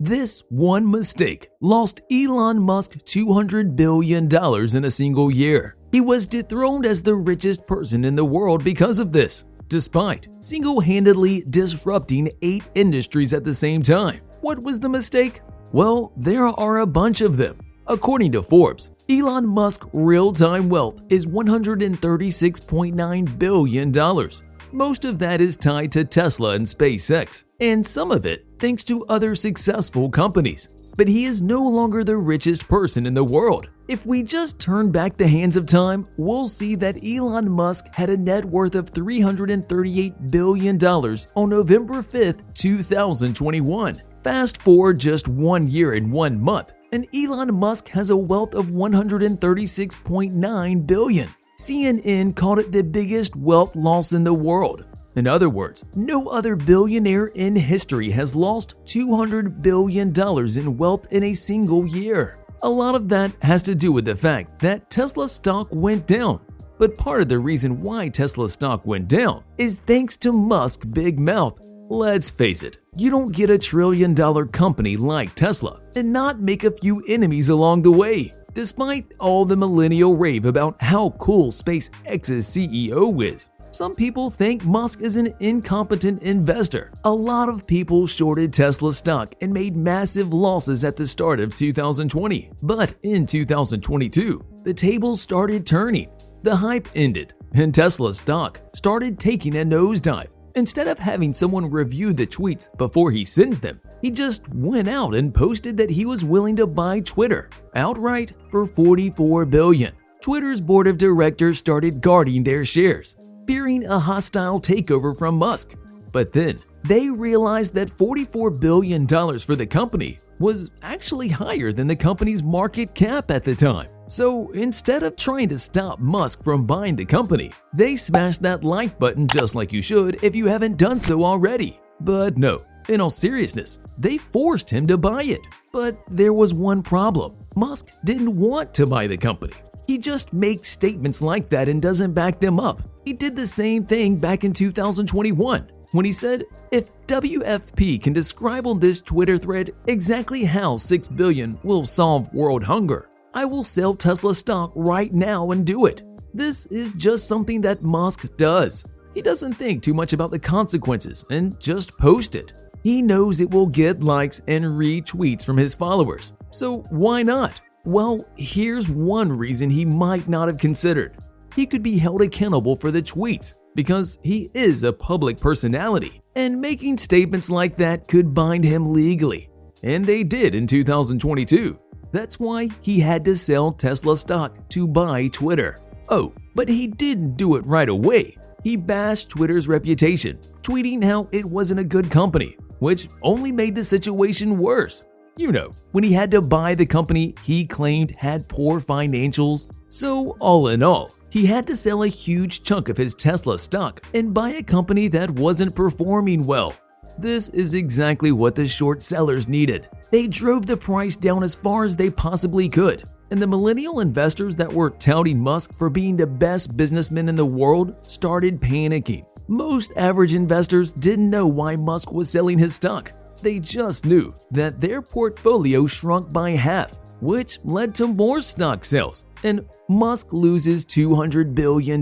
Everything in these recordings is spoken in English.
This one mistake lost Elon Musk $200 billion in a single year. He was dethroned as the richest person in the world because of this, despite single-handedly disrupting 8 industries at the same time. What was the mistake? Well, there are a bunch of them. According to Forbes, Elon Musk's real-time wealth is $136.9 billion. Most of that is tied to Tesla and SpaceX, and some of it thanks to other successful companies. But he is no longer the richest person in the world. If we just turn back the hands of time, we'll see that Elon Musk had a net worth of $338 billion on November 5, 2021. Fast forward just 1 year and 1 month, and Elon Musk has a wealth of $136.9 billion. CNN called it the biggest wealth loss in the world. In other words, no other billionaire in history has lost $200 billion in wealth in a single year. A lot of that has to do with the fact that Tesla stock went down. But part of the reason why Tesla stock went down is thanks to Musk's big mouth. Let's face it, you don't get $1 trillion company like Tesla and not make a few enemies along the way. Despite all the millennial rave about how cool SpaceX's CEO is, some people think Musk is an incompetent investor. A lot of people shorted Tesla stock and made massive losses at the start of 2020. But in 2022, the tables started turning. The hype ended, and Tesla stock started taking a nosedive. Instead of having someone review the tweets before he sends them, he just went out and posted that he was willing to buy Twitter outright for $44 billion. Twitter's board of directors started guarding their shares, fearing a hostile takeover from Musk. But then they realized that $44 billion for the company was actually higher than the company's market cap at the time. So instead of trying to stop Musk from buying the company, they smashed that like button just like you should if you haven't done so already. But no, in all seriousness, they forced him to buy it. But there was one problem. Musk didn't want to buy the company. He just makes statements like that and doesn't back them up. He did the same thing back in 2021 when he said, if WFP can describe on this Twitter thread exactly how $6 billion will solve world hunger, I will sell Tesla stock right now and do it. This is just something that Musk does. He doesn't think too much about the consequences and just post it. He knows it will get likes and retweets from his followers, so why not? Well, here's one reason he might not have considered. He could be held accountable for the tweets because he is a public personality, and making statements like that could bind him legally. And they did in 2022. That's why he had to sell Tesla stock to buy Twitter. Oh, but he didn't do it right away. He bashed Twitter's reputation, tweeting how it wasn't a good company, which only made the situation worse. You know, when he had to buy the company he claimed had poor financials. So all in all, he had to sell a huge chunk of his Tesla stock and buy a company that wasn't performing well. This is exactly what the short sellers needed. They drove the price down as far as they possibly could, and the millennial investors that were touting Musk for being the best businessman in the world started panicking. Most average investors didn't know why Musk was selling his stock. They just knew that their portfolio shrunk by half, which led to more stock sales, and Musk loses $200 billion.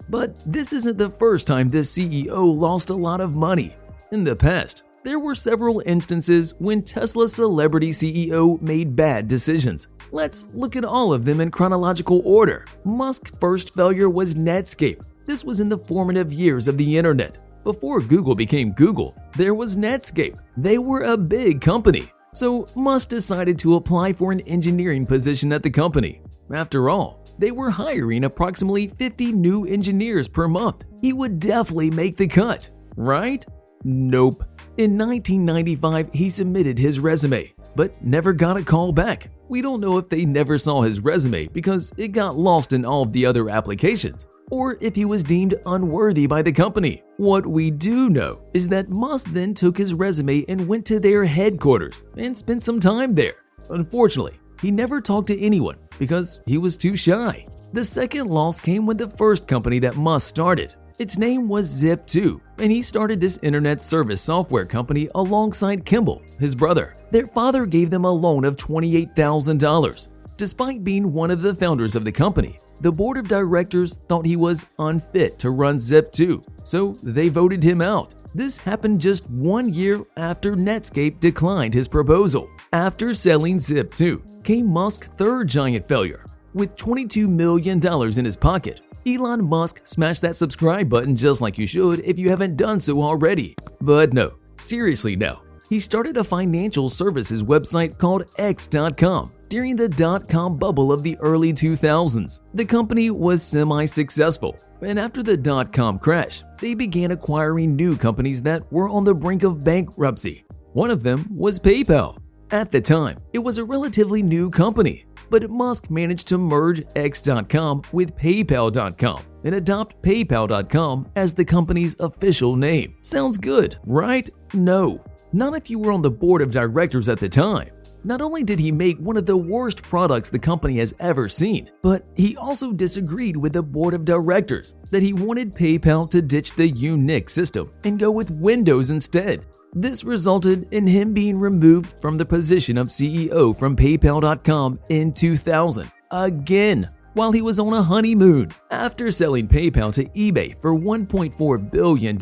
But this isn't the first time the CEO lost a lot of money. In the past, there were several instances when Tesla's celebrity CEO made bad decisions. Let's look at all of them in chronological order. Musk's first failure was Netscape. This was in the formative years of the internet. Before Google became Google, there was Netscape. They were a big company. So Musk decided to apply for an engineering position at the company. After all, they were hiring approximately 50 new engineers per month. He would definitely make the cut, right? Nope. In 1995, he submitted his resume, but never got a call back. We don't know if they never saw his resume because it got lost in all of the other applications, or if he was deemed unworthy by the company. What we do know is that Musk then took his resume and went to their headquarters and spent some time there. Unfortunately, he never talked to anyone because he was too shy. The second loss came with the first company that Musk started. Its name was Zip2, and he started this internet service software company alongside Kimball, his brother. Their father gave them a loan of $28,000. Despite being one of the founders of the company, the board of directors thought he was unfit to run Zip2, so they voted him out. This happened just 1 year after Netscape declined his proposal. After selling Zip2 came Musk's third giant failure. With $22 million in his pocket, Elon Musk smashed that subscribe button just like you should if you haven't done so already. But no, seriously now. He started a financial services website called X.com during the dot-com bubble of the early 2000s. The company was semi-successful, and after the dot-com crash, they began acquiring new companies that were on the brink of bankruptcy. One of them was PayPal. At the time, it was a relatively new company, but Musk managed to merge X.com with PayPal.com and adopt PayPal.com as the company's official name. Sounds good, right? No, not if you were on the board of directors at the time. Not only did he make one of the worst products the company has ever seen, but he also disagreed with the board of directors that he wanted PayPal to ditch the Unix system and go with Windows instead. This resulted in him being removed from the position of CEO from PayPal.com in 2000, again, while he was on a honeymoon. After selling PayPal to eBay for $1.4 billion,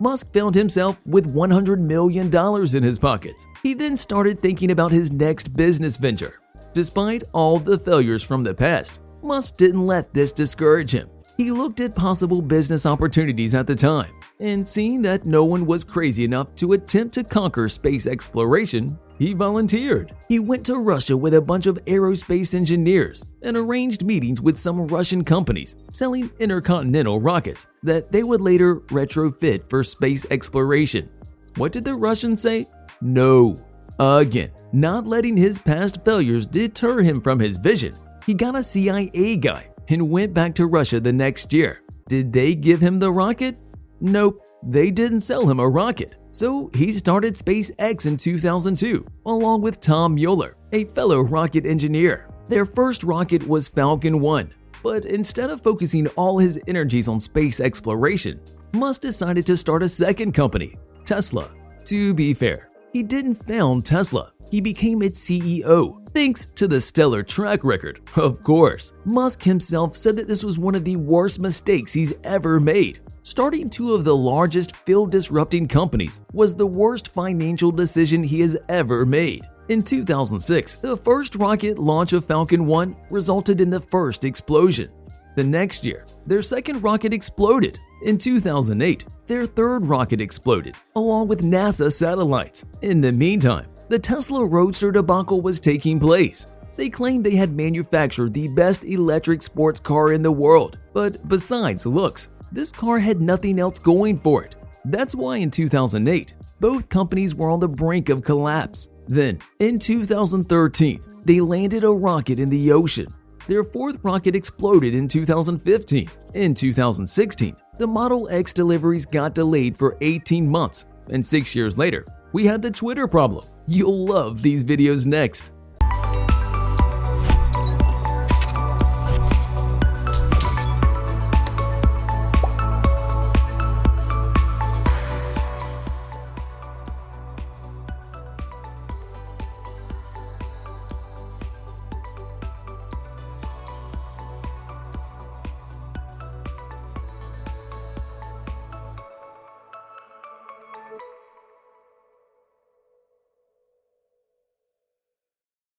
Musk found himself with $100 million in his pockets. He then started thinking about his next business venture. Despite all the failures from the past, Musk didn't let this discourage him. He looked at possible business opportunities at the time, and seeing that no one was crazy enough to attempt to conquer space exploration, he volunteered. He went to Russia with a bunch of aerospace engineers and arranged meetings with some Russian companies selling intercontinental rockets that they would later retrofit for space exploration. What did the Russians say? No. Again, not letting his past failures deter him from his vision, he got a CIA guy and went back to Russia the next year. Did they give him the rocket? Nope, they didn't sell him a rocket. So he started SpaceX in 2002, along with Tom Mueller, a fellow rocket engineer. Their first rocket was Falcon 1, but instead of focusing all his energies on space exploration, Musk decided to start a second company, Tesla. To be fair, he didn't found Tesla, he became its CEO. Thanks to the stellar track record, of course. Musk himself said that this was one of the worst mistakes he's ever made. Starting two of the largest field-disrupting companies was the worst financial decision he has ever made. In 2006, the first rocket launch of Falcon 1 resulted in the first explosion. The next year, their second rocket exploded. In 2008, their third rocket exploded, along with NASA satellites. In the meantime, the Tesla Roadster debacle was taking place. They claimed they had manufactured the best electric sports car in the world, but besides looks, this car had nothing else going for it. That's why in 2008, both companies were on the brink of collapse. Then, in 2013, they landed a rocket in the ocean. Their fourth rocket exploded in 2015. In 2016, the Model X deliveries got delayed for 18 months, and 6 years later, we had the Twitter problem. You'll love these videos next.